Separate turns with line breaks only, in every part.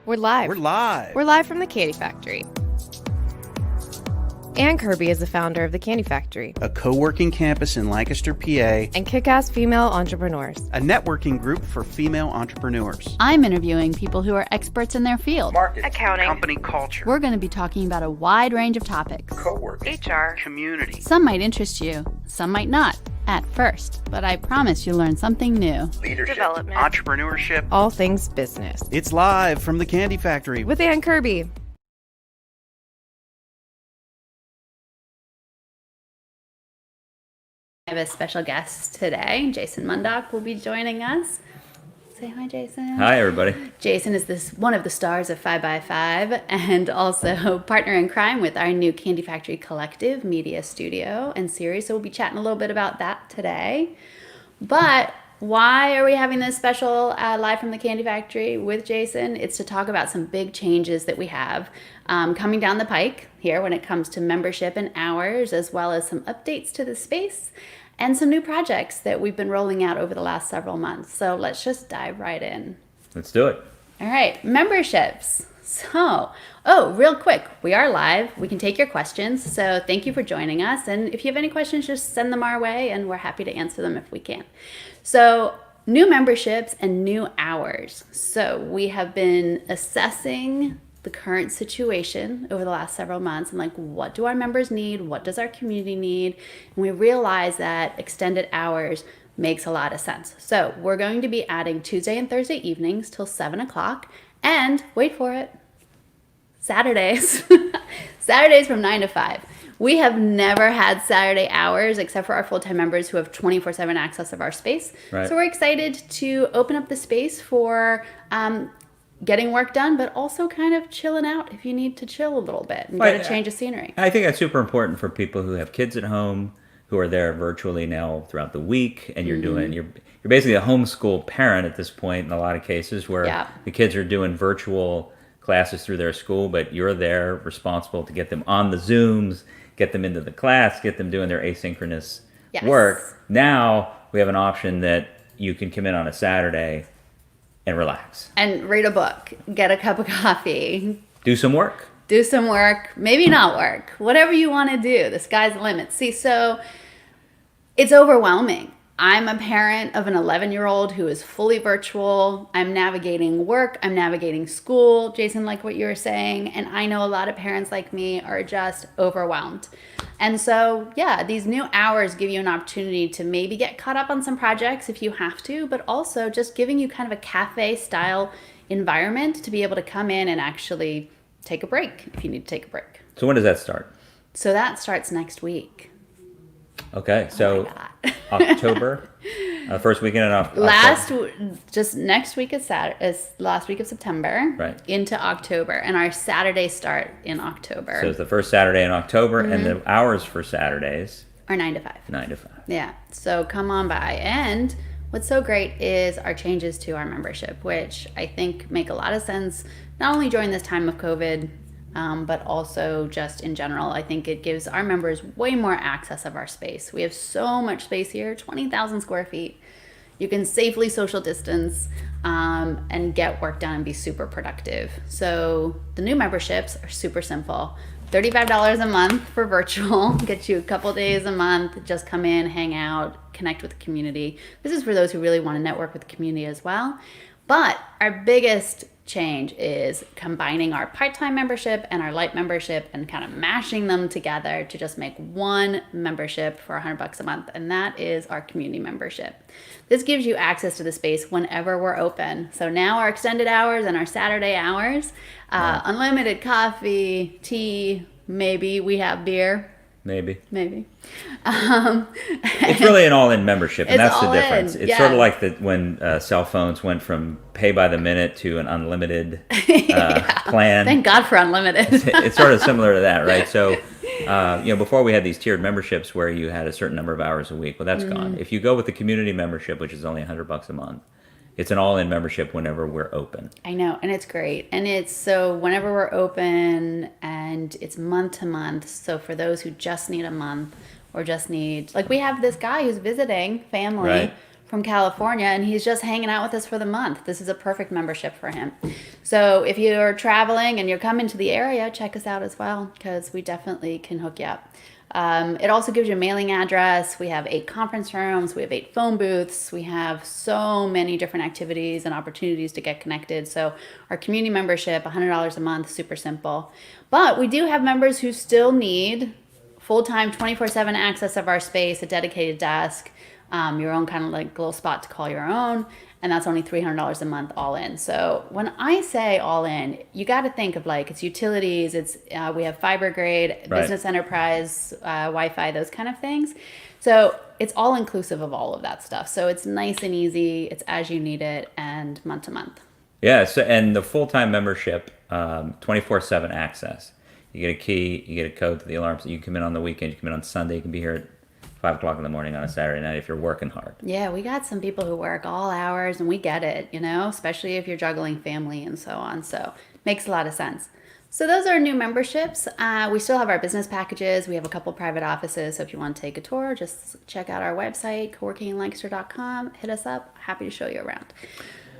We're live.
We're live.
We're live from the Candy Factory. Anne Kirby is the founder of the Candy Factory,
A co-working campus in Lancaster, PA,
and kick-ass female entrepreneurs.
a networking group for female entrepreneurs.
I'm interviewing people who are experts in their field.
Market,
Accounting,
company culture,
We're going to be talking about a wide range of topics.
co-working,
HR,
community,
Some might interest you, some might not, at first, but I promise you'll learn something new.
leadership,
development,
entrepreneurship.
all things business.
It's live from the Candy Factory.
With Anne Kirby.
I have a special guest today. Jason Mundok will be joining us. Say hi, Jason.
Hi, everybody.
Jason is one of the stars of 5x5 and also partner in crime with our new Candy Factory Collective media studio and series. So we'll be chatting a little bit about that today. But why are we having this special live from the Candy Factory with Jason? It's to talk about some big changes that we have coming down the pike here when it comes to membership and hours, as well as some updates to the space and some new projects that we've been rolling out over the last several months. So let's just dive right in.
Let's do it.
All right, memberships. So, real quick, we are live. We can take your questions. So thank you for joining us. And if you have any questions, just send them our way and we're happy to answer them if we can. So new memberships and new hours. So we have been assessing the current situation over the last several months and like, what do our members need? What does our community need? And we realize that extended hours makes a lot of sense. So we're going to be adding Tuesday and Thursday evenings till 7 o'clock. And wait for it, Saturdays. Saturdays from 9 to 5. We have never had Saturday hours except for our full-time members who have 24/7 access of our space.
Right.
So we're excited to open up the space for getting work done, but also kind of chilling out if you need to chill a little bit and get a change of scenery.
I think that's super important for people who have kids at home, who are there virtually now throughout the week, and you're basically a homeschool parent at this point in a lot of cases where the kids are doing virtual classes through their school, but you're there responsible to get them on the Zooms, get them into the class, get them doing their asynchronous work. Now we have an option that you can come in on a Saturday and relax.
And read a book, get a cup of coffee,
Do some work.
do some work, maybe not work, whatever you want to do. The sky's the limit. See, so it's overwhelming. I'm a parent of an 11-year-old who is fully virtual. I'm navigating work. I'm navigating school, Jason, like what you were saying. And I know a lot of parents like me are just overwhelmed. And so, these new hours give you an opportunity to maybe get caught up on some projects if you have to, but also just giving you kind of a cafe-style environment to be able to come in and actually take a break if you need to take a break.
So when does that start?
So that starts next week.
Okay, so October, first weekend in October.
Just next week is last week of September,
Right.
into October, and our Saturdays start in October.
So it's the first Saturday in October, and the hours for Saturdays,
Or 9 to 5.
9 to 5.
Yeah, so come on by. And what's so great is our changes to our membership, which I think make a lot of sense, not only during this time of COVID, but also just in general. I think it gives our members way more access of our space. We have so much space here, 20,000 square feet. You can safely social distance and get work done and be super productive. So the new memberships are super simple. $35 a month for virtual, get you a couple days a month, just come in, hang out, connect with the community. This is for those who really want to network with the community as well. But our biggest change is combining our part-time membership and our light membership and kind of mashing them together to just make one membership for $100 a month, and that is our community membership. This gives you access to the space whenever we're open. So now our extended hours and our Saturday hours, unlimited coffee, tea, maybe we have beer.
Maybe.
It's
really an all-in membership, and that's the
all
difference.
in,
It's sort of like when cell phones went from pay by the minute to an unlimited plan.
Thank God for unlimited.
It's sort of similar to that, right? So, before we had these tiered memberships where you had a certain number of hours a week, well, that's gone. If you go with the community membership, which is only $100 a month, it's an all-in membership whenever we're open.
I know, and it's great. And it's so whenever we're open, and it's month to month. So for those who just need a month or just need, like we have this guy who's visiting family
Right.
from California, and he's just hanging out with us for the month. This is a perfect membership for him. So if you're traveling and you're coming to the area, check us out as well, because we definitely can hook you up. It also gives you a mailing address. We have 8 conference rooms. We have 8 phone booths. We have so many different activities and opportunities to get connected. So our community membership, $100 a month, super simple. But we do have members who still need full-time 24/7 access of our space, a dedicated desk, your own kind of like little spot to call your own, and that's only $300 a month all in. So when I say all in, you got to think of like it's utilities, it's we have fiber grade, business enterprise, Wi-Fi, those kind of things. So it's all inclusive of all of that stuff. So it's nice and easy. It's as you need it, and month to month.
Yeah. So and the full-time membership, 24/7 access. You get a key, you get a code to the alarm, so you come in on the weekend, you come in on Sunday, you can be here at 5 o'clock in the morning on a Saturday night if you're working hard.
Yeah, we got some people who work all hours, and we get it, especially if you're juggling family and so on. So makes a lot of sense. So those are new memberships. We still have our business packages. We have a couple private offices. So if you want to take a tour, just check out our website, coworkinginlancaster.com. Hit us up. Happy to show you around.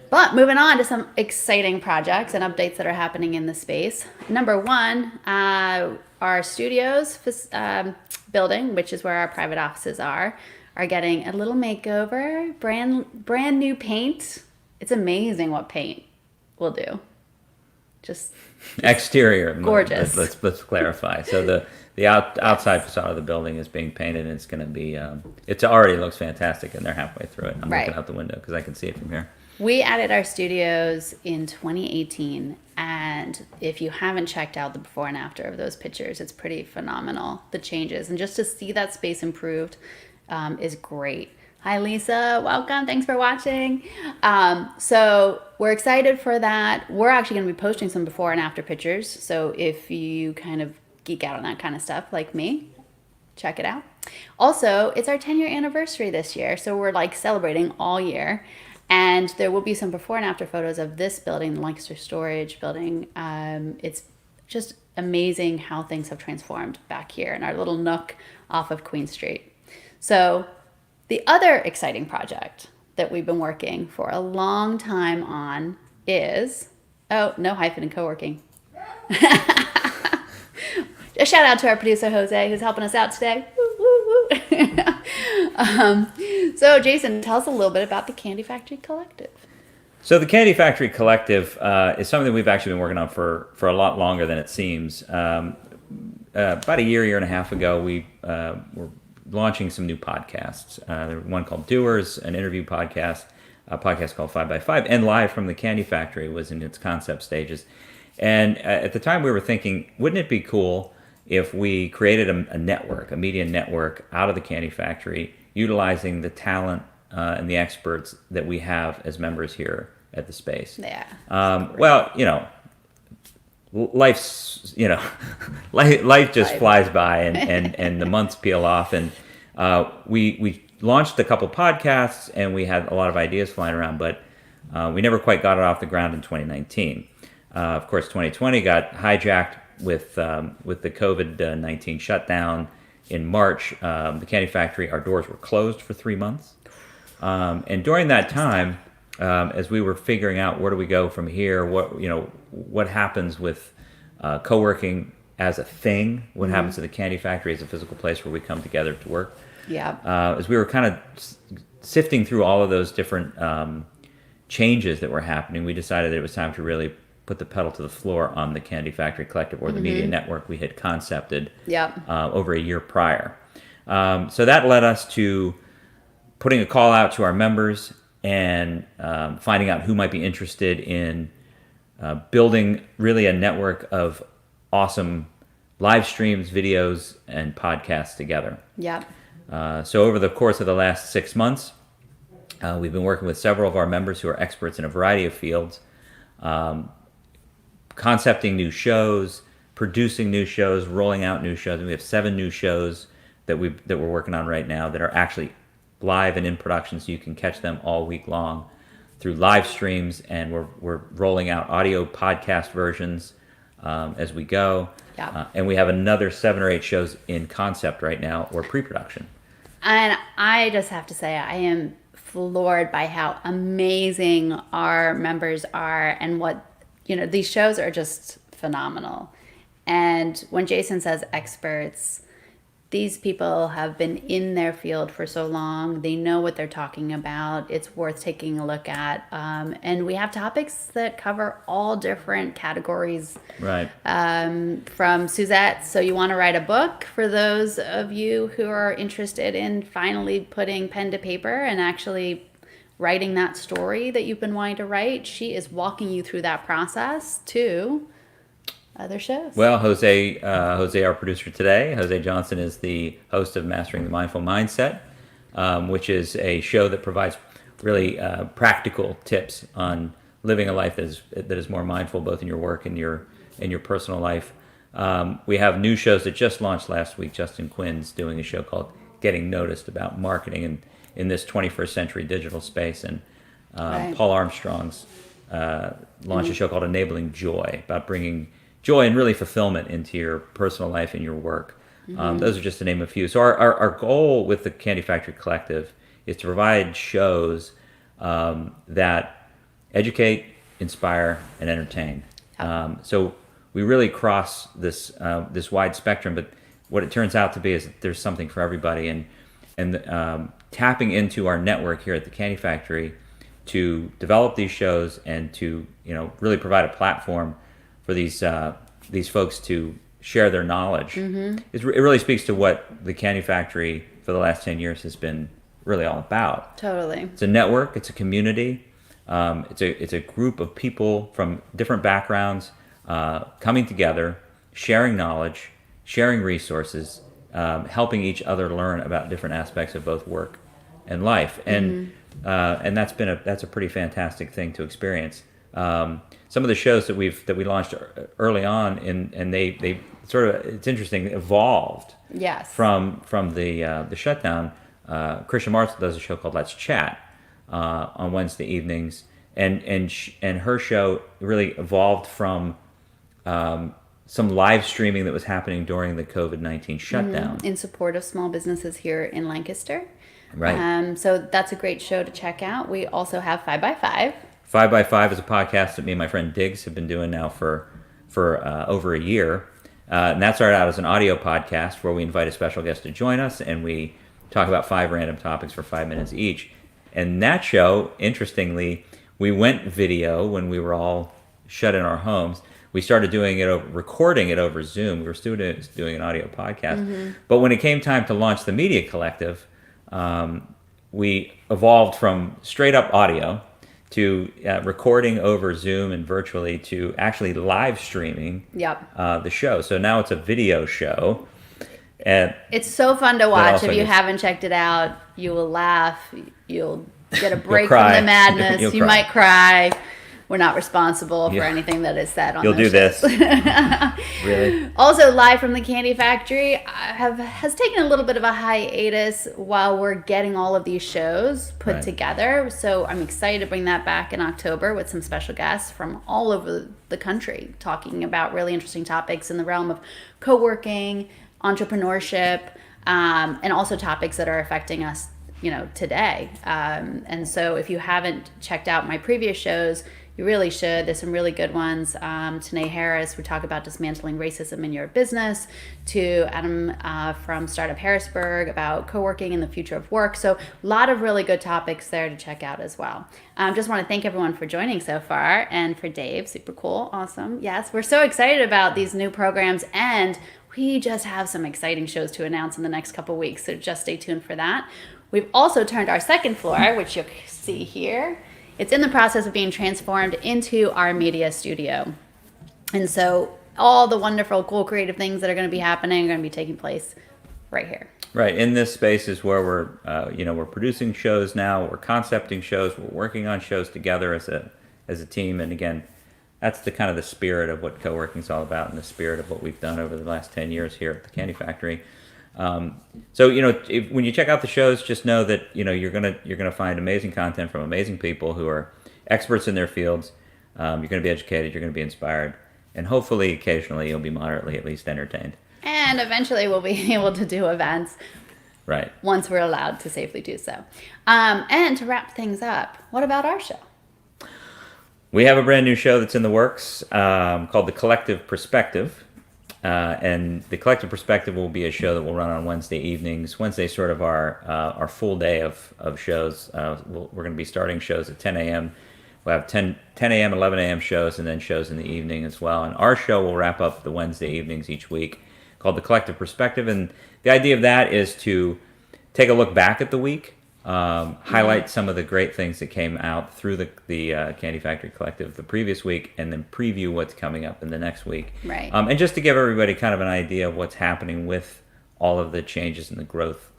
But moving on to some exciting projects and updates that are happening in the space. Number one, our studios building, which is where our private offices are getting a little makeover, brand new paint. It's amazing what paint will do. Just
exterior,
gorgeous.
Let's clarify. So the outside facade of the building is being painted, and it's going to be. It already looks fantastic, and they're halfway through it. I'm looking out the window because I can see it from here.
We added our studios in 2018, and if you haven't checked out the before and after of those pictures, it's pretty phenomenal, the changes. And just to see that space improved is great. Hi, Lisa. Welcome. Thanks for watching. So we're excited for that. We're actually going to be posting some before and after pictures. So if you kind of geek out on that kind of stuff like me, check it out. Also, it's our 10-year anniversary this year, so we're like celebrating all year. And there will be some before and after photos of this building, the Lancaster Storage building. It's just amazing how things have transformed back here in our little nook off of Queen Street. So the other exciting project that we've been working for a long time on is, no hyphen in coworking. A shout out to our producer, Jose, who's helping us out today. Woo, woo, woo. So Jason, tell us a little bit about the Candy Factory Collective.
So the Candy Factory Collective is something that we've actually been working on for a lot longer than it seems. About a year and a half ago, we were launching some new podcasts. One called Doers, an interview podcast, a podcast called 5x5, and Live from the Candy Factory was in its concept stages. And at the time we were thinking, wouldn't it be cool if we created a network, a media network out of the Candy Factory, utilizing the talent and the experts that we have as members here at the space.
Yeah.
Well, life's, life just flies by and the months peel off. And we launched a couple podcasts and we had a lot of ideas flying around, but we never quite got it off the ground in 2019. Of course, 2020 got hijacked with the COVID-19 shutdown. In March, the Candy Factory, our doors were closed for 3 months. And during that time, as we were figuring out where do we go from here, what happens with co-working as a thing, what happens to the Candy Factory as a physical place where we come together to work.
Yeah.
As we were kind of sifting through all of those different changes that were happening, we decided that it was time to really put the pedal to the floor on the Candy Factory Collective, or the media network we had concepted over a year prior. So that led us to putting a call out to our members and finding out who might be interested in building really a network of awesome live streams, videos, and podcasts together.
Yeah.
So over the course of the last 6 months, we've been working with several of our members who are experts in a variety of fields, concepting new shows, producing new shows, rolling out new shows. And we have 7 new shows that we're working on right now that are actually live and in production, so you can catch them all week long through live streams. And we're rolling out audio podcast versions as we go.
Yeah.
And we have another 7 or 8 shows in concept right now, or pre-production.
And I just have to say, I am floored by how amazing our members are, and what, these shows are just phenomenal. And when Jason says experts, these people have been in their field for so long. They know what they're talking about. It's worth taking a look at. And we have topics that cover all different categories.
Right.
From Suzette, so you want to write a book, for those of you who are interested in finally putting pen to paper and actually writing that story that you've been wanting to write. She is walking you through that process too. Other shows.
Well, Jose, our producer today, Jose Johnson, is the host of Mastering the Mindful Mindset, which is a show that provides really practical tips on living a life that is more mindful, both in your work and your personal life. We have new shows that just launched last week. Justin Quinn's doing a show called Getting Noticed about marketing in this 21st century digital space, and
Right.
Paul Armstrong's launched a show called Enabling Joy, about bringing joy and really fulfillment into your personal life and your work. Those are just to name a few. So our goal with the Candy Factory Collective is to provide shows that educate, inspire, and entertain. So we really cross this wide spectrum, but what it turns out to be is that there's something for everybody, and tapping into our network here at the Candy Factory to develop these shows and to really provide a platform for these folks to share their knowledge. It really speaks to what the Candy Factory for the last 10 years has been really all about.
Totally.
It's a network. It's a community. It's a group of people from different backgrounds coming together, sharing knowledge, sharing resources, helping each other learn about different aspects of both work and life. And that's a pretty fantastic thing to experience. Some of the shows that we launched early on, and they sort of, it's interesting, evolved.
Yes.
From the shutdown. Krisha Martha does a show called Let's Chat on Wednesday evenings, and her show really evolved from some live streaming that was happening during the COVID-19 shutdown
in support of small businesses here in Lancaster.
Right.
So that's a great show to check out. We also have 5x5.
5x5 is a podcast that me and my friend Diggs have been doing now for over a year. And that started out as an audio podcast where we invite a special guest to join us, and we talk about 5 random topics for 5 minutes each. And that show, interestingly, we went video when we were all shut in our homes. We started recording it over Zoom. We were still doing an audio podcast. But when it came time to launch the Media Collective, we evolved from straight up audio to recording over Zoom and virtually to actually live streaming the show. So now it's a video show. And
it's so fun to watch.
also
If you
gets-
haven't checked it out, you will laugh. You'll get a break
cry.
from the madness.
You'll
You
cry.
might cry. We're not responsible for
Yeah.
anything that is said on
You'll
those
do
shows.
this. Really?
Also, live from the Candy Factory has taken a little bit of a hiatus while we're getting all of these shows put
Right.
together. So I'm excited to bring that back in October with some special guests from all over the country, talking about really interesting topics in the realm of co-working, entrepreneurship, and also topics that are affecting us, today. And so if you haven't checked out my previous shows, you really should. There's some really good ones. Tanae Harris, we talk about dismantling racism in your business, to Adam from Startup Harrisburg about co-working and the future of work. So a lot of really good topics there to check out as well. Just want to thank everyone for joining so far, and for Dave, super cool, awesome. Yes, we're so excited about these new programs, and we just have some exciting shows to announce in the next couple weeks, so just stay tuned for that. We've also turned our second floor, which you'll see here. It's in the process of being transformed into our media studio. And so all the wonderful, cool, creative things that are going to be happening are going to be taking place right here.
Right. In this space is where we're producing shows now. We're concepting shows. We're working on shows together as a team. And again, that's the kind of the spirit of what co-working is all about, and the spirit of what we've done over the last 10 years here at the Candy Factory. So when you check out the shows, just know that you're gonna find amazing content from amazing people who are experts in their fields. You're gonna be educated. You're gonna be inspired, and hopefully, occasionally, you'll be moderately at least entertained.
And eventually we'll be able to do events.
Right.
Once we're allowed to safely do so. And to wrap things up, what about our show?
We have a brand new show that's in the works called The Collective Perspective. And The Collective Perspective will be a show that will run on Wednesday evenings. Wednesday is sort of our full day of shows. We're going to be starting shows at 10 a.m. We'll have 10 a.m., 11 a.m. shows, and then shows in the evening as well. And our show will wrap up the Wednesday evenings each week, called The Collective Perspective. And the idea of that is to take a look back at the week, highlight some of the great things that came out through the Candy Factory Collective the previous week, and then preview what's coming up in the next week.
Right.
And just to give everybody kind of an idea of what's happening with all of the changes and the growth,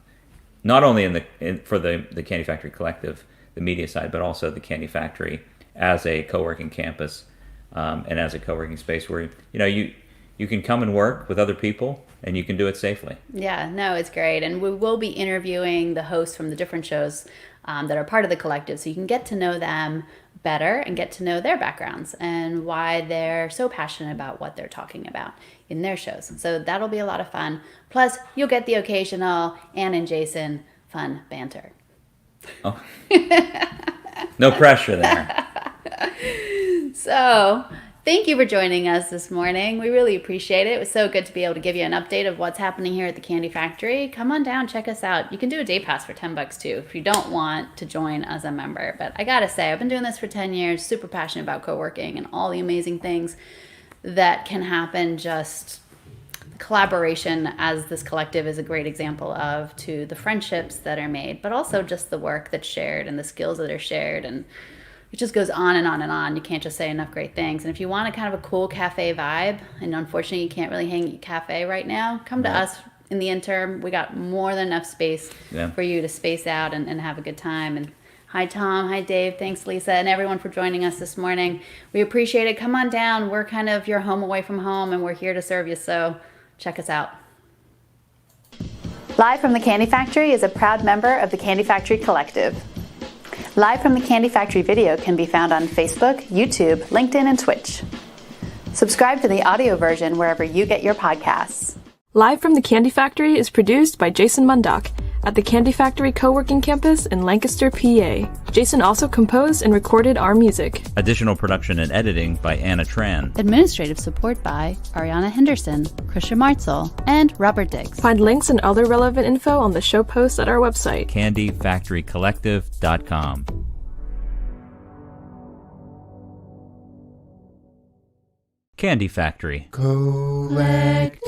not only for the Candy Factory Collective, the media side, but also the Candy Factory as a co-working campus and as a co-working space where you can come and work with other people and you can do it safely.
Yeah, no, it's great. And we will be interviewing the hosts from the different shows that are part of the collective, so you can get to know them better and get to know their backgrounds and why they're so passionate about what they're talking about in their shows. So that'll be a lot of fun. Plus, you'll get the occasional Anne and Jason fun banter.
Oh. No pressure there.
So, thank you for joining us this morning. We really appreciate it. It was so good to be able to give you an update of what's happening here at the Candy Factory. Come on down, check us out. You can do a day pass for $10 too if you don't want to join as a member. But I gotta say, I've been doing this for 10 years, super passionate about co-working and all the amazing things that can happen. Just collaboration, as this collective is a great example of, to the friendships that are made, but also just the work that's shared and the skills that are shared, and it just goes on and on and on. You can't just say enough great things. And if you want a kind of a cool cafe vibe, and unfortunately you can't really hang at cafe right now, come to us in the interim. We got more than enough space for you to space out and have a good time. And hi, Tom. Hi, Dave. Thanks, Lisa, and everyone for joining us this morning. We appreciate it. Come on down. We're kind of your home away from home, and we're here to serve you. So check us out. Live from the Candy Factory is a proud member of the Candy Factory Collective. Live from the Candy Factory video can be found on Facebook, YouTube, LinkedIn, and Twitch. Subscribe to the audio version wherever you get your podcasts.
Live from the Candy Factory is produced by Jason Mundok at the Candy Factory Co-working Campus in Lancaster, PA. Jason also composed and recorded our music.
Additional production and editing by Anna Tran.
Administrative support by Ariana Henderson, Krisha Martzel, and Robert Diggs.
Find links and other relevant info on the show posts at our website,
candyfactorycollective.com. Candy Factory Collective.